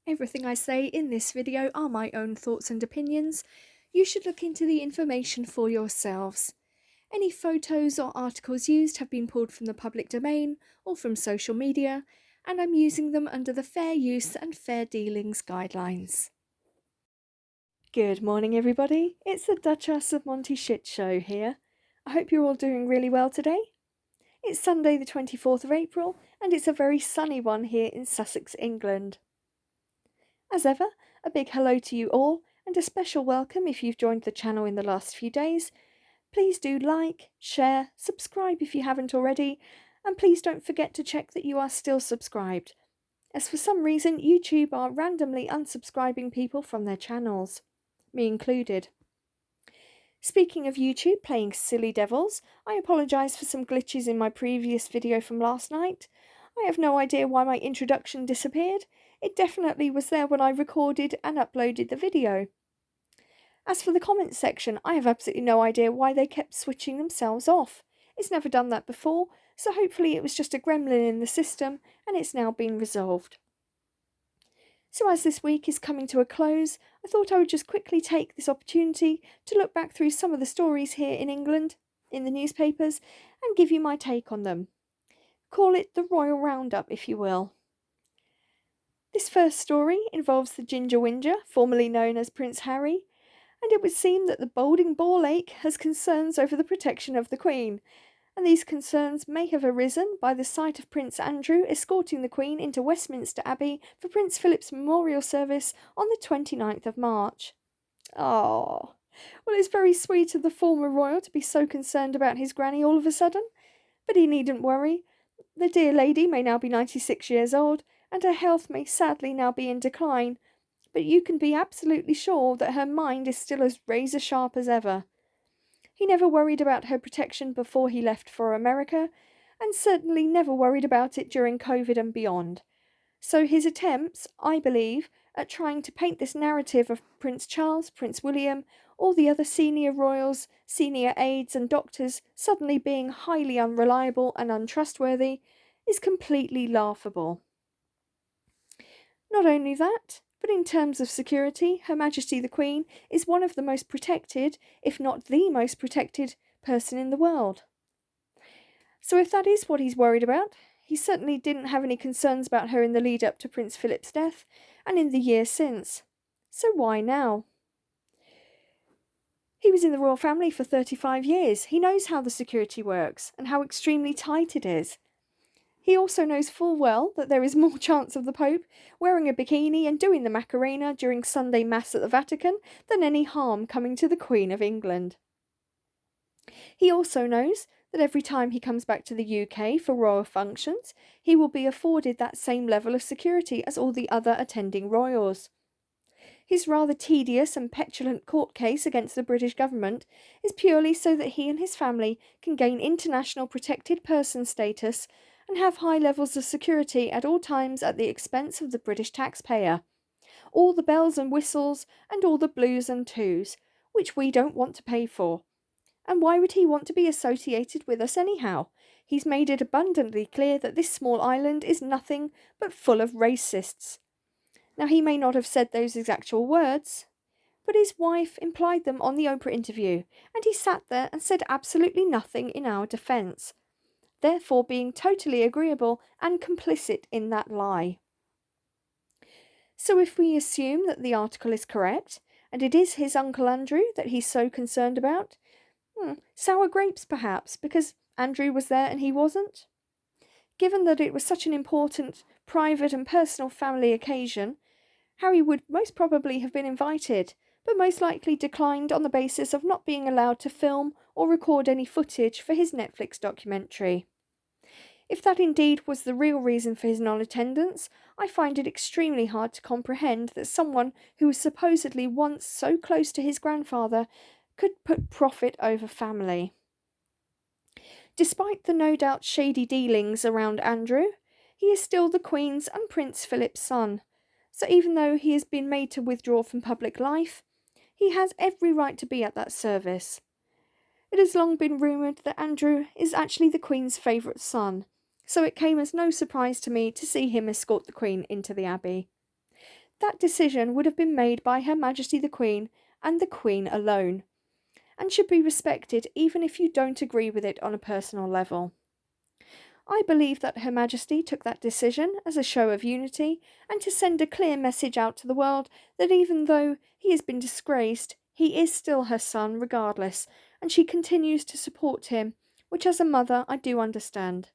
Everything I say in this video are my own thoughts and opinions. You should look into the information for yourselves. Any photos or articles used have been pulled from the public domain or from social media, and I'm using them under the Fair Use and Fair Dealings guidelines. Good morning, everybody. It's the Duchess of Monty Shit Show here. I hope you're all doing really well today. It's Sunday the 24th of April, and it's a very sunny one here in Sussex, England. As ever, a big hello to you all, and a special welcome if you've joined the channel in the last few days. Please do like, share, subscribe if you haven't already, and please don't forget to check that you are still subscribed, as for some reason YouTube are randomly unsubscribing people from their channels, me included. Speaking of YouTube playing silly devils, I apologise for some glitches in my previous video from last night. I have no idea why my introduction disappeared. It definitely was there when I recorded and uploaded the video. As for the comments section, I have absolutely no idea why they kept switching themselves off. It's never done that before, so hopefully it was just a gremlin in the system and it's now been resolved. So as this week is coming to a close, I thought I would just quickly take this opportunity to look back through some of the stories here in England, in the newspapers, and give you my take on them. Call it the Royal Roundup, if you will. This first story involves the Ginger Whinger, formerly known as Prince Harry, and it would seem that the Balding Ball Lake has concerns over the protection of the Queen, and these concerns may have arisen by the sight of Prince Andrew escorting the Queen into Westminster Abbey for Prince Philip's memorial service on the 29th of March. Oh, well, it's very sweet of the former royal to be so concerned about his granny all of a sudden, but he needn't worry. The dear lady may now be 96 years old, and her health may sadly now be in decline, but you can be absolutely sure that her mind is still as razor sharp as ever. He never worried about her protection before he left for America, and certainly never worried about it during COVID and beyond. So his attempts, I believe, at trying to paint this narrative of Prince Charles, Prince William, all the other senior royals, senior aides and doctors suddenly being highly unreliable and untrustworthy, is completely laughable. Not only that, but in terms of security, Her Majesty the Queen is one of the most protected, if not the most protected, person in the world. So if that is what he's worried about, he certainly didn't have any concerns about her in the lead up to Prince Philip's death, and in the years since. So why now? He was in the royal family for 35 years. He knows how the security works, and how extremely tight it is. He also knows full well that there is more chance of the Pope wearing a bikini and doing the Macarena during Sunday Mass at the Vatican than any harm coming to the Queen of England. He also knows that every time he comes back to the UK for royal functions, he will be afforded that same level of security as all the other attending royals. His rather tedious and petulant court case against the British government is purely so that he and his family can gain international protected person status and have high levels of security at all times at the expense of the British taxpayer. All the bells and whistles and all the blues and twos, which we don't want to pay for. And why would he want to be associated with us anyhow? He's made it abundantly clear that this small island is nothing but full of racists. Now, he may not have said those actual words, but his wife implied them on the Oprah interview, and he sat there and said absolutely nothing in our defence, therefore being totally agreeable and complicit in that lie. So if we assume that the article is correct, and it is his Uncle Andrew that he's so concerned about, sour grapes perhaps, because Andrew was there and he wasn't? Given that it was such an important, private and personal family occasion, Harry would most probably have been invited, but most likely declined on the basis of not being allowed to film or record any footage for his Netflix documentary. If that indeed was the real reason for his non-attendance, I find it extremely hard to comprehend that someone who was supposedly once so close to his grandfather could put profit over family. Despite the no doubt shady dealings around Andrew, he is still the Queen's and Prince Philip's son, so even though he has been made to withdraw from public life, he has every right to be at that service. It has long been rumoured that Andrew is actually the Queen's favourite son, so it came as no surprise to me to see him escort the Queen into the Abbey. That decision would have been made by Her Majesty the Queen and the Queen alone, and should be respected even if you don't agree with it on a personal level. I believe that Her Majesty took that decision as a show of unity and to send a clear message out to the world that even though he has been disgraced, he is still her son regardless, and she continues to support him, which as a mother I do understand.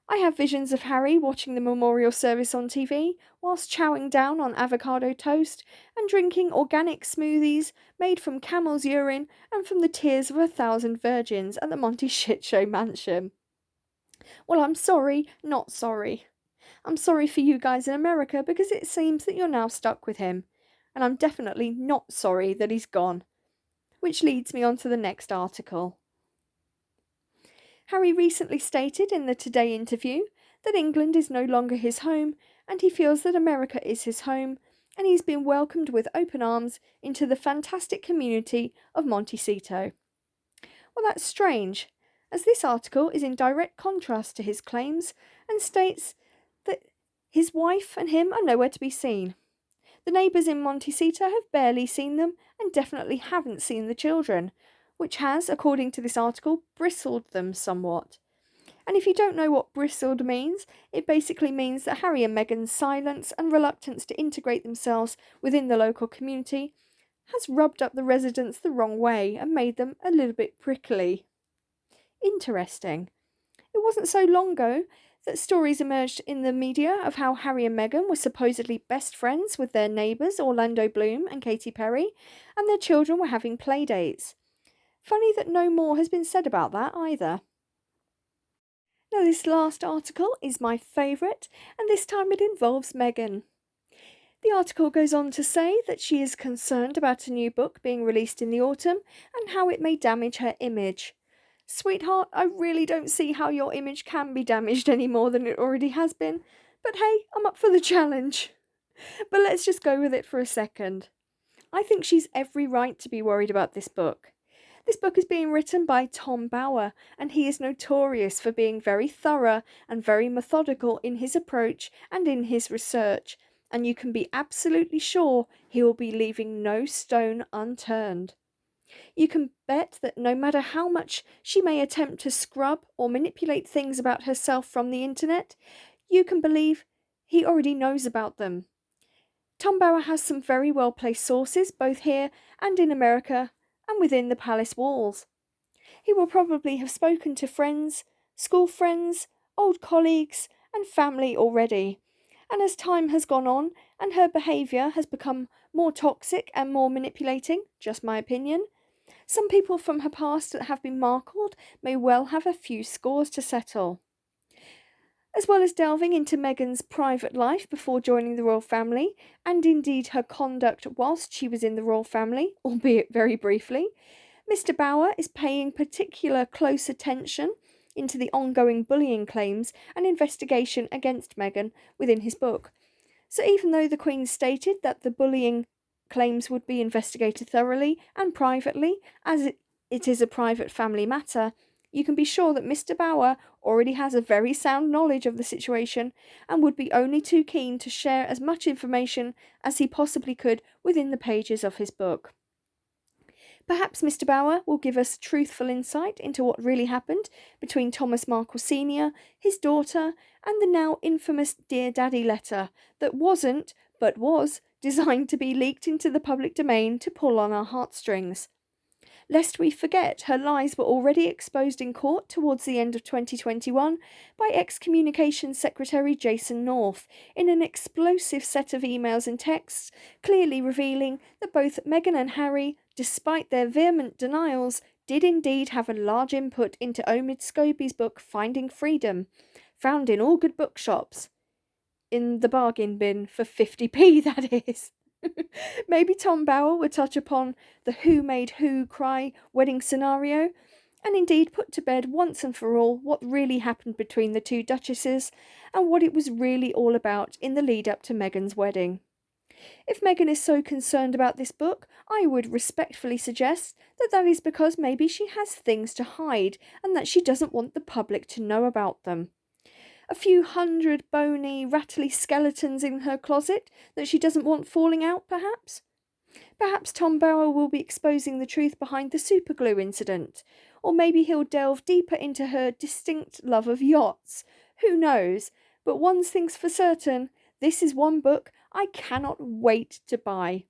I have visions of Harry watching the memorial service on TV whilst chowing down on avocado toast and drinking organic smoothies made from camel's urine and from the tears of 1,000 virgins at the Monty Shit Show mansion. Well, I'm sorry, not sorry. I'm sorry for you guys in America because it seems that you're now stuck with him. And I'm definitely not sorry that he's gone. Which leads me on to the next article. Harry recently stated in the Today interview that England is no longer his home and he feels that America is his home and he's been welcomed with open arms into the fantastic community of Montecito. Well, that's strange, as this article is in direct contrast to his claims and states that his wife and him are nowhere to be seen. The neighbours in Montecito have barely seen them and definitely haven't seen the children, which has, according to this article, bristled them somewhat. And if you don't know what bristled means, it basically means that Harry and Meghan's silence and reluctance to integrate themselves within the local community has rubbed up the residents the wrong way and made them a little bit prickly. Interesting. It wasn't so long ago that stories emerged in the media of how Harry and Meghan were supposedly best friends with their neighbours Orlando Bloom and Katy Perry, and their children were having play dates. Funny that no more has been said about that either. Now, this last article is my favourite, and this time it involves Meghan. The article goes on to say that she is concerned about a new book being released in the autumn and how it may damage her image. Sweetheart, I really don't see how your image can be damaged any more than it already has been, but hey, I'm up for the challenge. But let's just go with it for a second. I think she's every right to be worried about this book. This book is being written by Tom Bower, and he is notorious for being very thorough and very methodical in his approach and in his research, and you can be absolutely sure he will be leaving no stone unturned. You can bet that no matter how much she may attempt to scrub or manipulate things about herself from the internet, you can believe he already knows about them. Tom Bower has some very well-placed sources, both here and in America, and within the palace walls. He will probably have spoken to friends, school friends, old colleagues, and family already. And as time has gone on and her behaviour has become more toxic and more manipulating, just my opinion, some people from her past that have been markled may well have a few scores to settle. As well as delving into Meghan's private life before joining the royal family, and indeed her conduct whilst she was in the royal family, albeit very briefly, Mr. Bower is paying particular close attention into the ongoing bullying claims and investigation against Meghan within his book. So even though the Queen stated that the bullying claims would be investigated thoroughly and privately, as it is a private family matter, you can be sure that Mr. Bower already has a very sound knowledge of the situation and would be only too keen to share as much information as he possibly could within the pages of his book. Perhaps Mr. Bower will give us truthful insight into what really happened between Thomas Markle Sr., his daughter, and the now infamous Dear Daddy letter that wasn't, but was, designed to be leaked into the public domain to pull on our heartstrings. Lest we forget, her lies were already exposed in court towards the end of 2021 by ex-Communications Secretary Jason North in an explosive set of emails and texts, clearly revealing that both Meghan and Harry, despite their vehement denials, did indeed have a large input into Omid Scobie's book Finding Freedom, found in all good bookshops. In the bargain bin for 50p, that is. Maybe Tom Bower would touch upon the who made who cry wedding scenario, and indeed put to bed once and for all what really happened between the two duchesses and what it was really all about in the lead up to Meghan's wedding. If Meghan is so concerned about this book, I would respectfully suggest that that is because maybe she has things to hide and that she doesn't want the public to know about them. a few hundred bony, rattly skeletons in her closet that she doesn't want falling out, perhaps? Perhaps Tom Burrell will be exposing the truth behind the superglue incident, or maybe he'll delve deeper into her distinct love of yachts. Who knows? But one thing's for certain, this is one book I cannot wait to buy.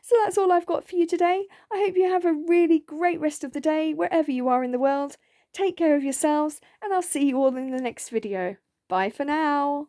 So that's all I've got for you today. I hope you have a really great rest of the day, wherever you are in the world. Take care of yourselves, and I'll see you all in the next video. Bye for now.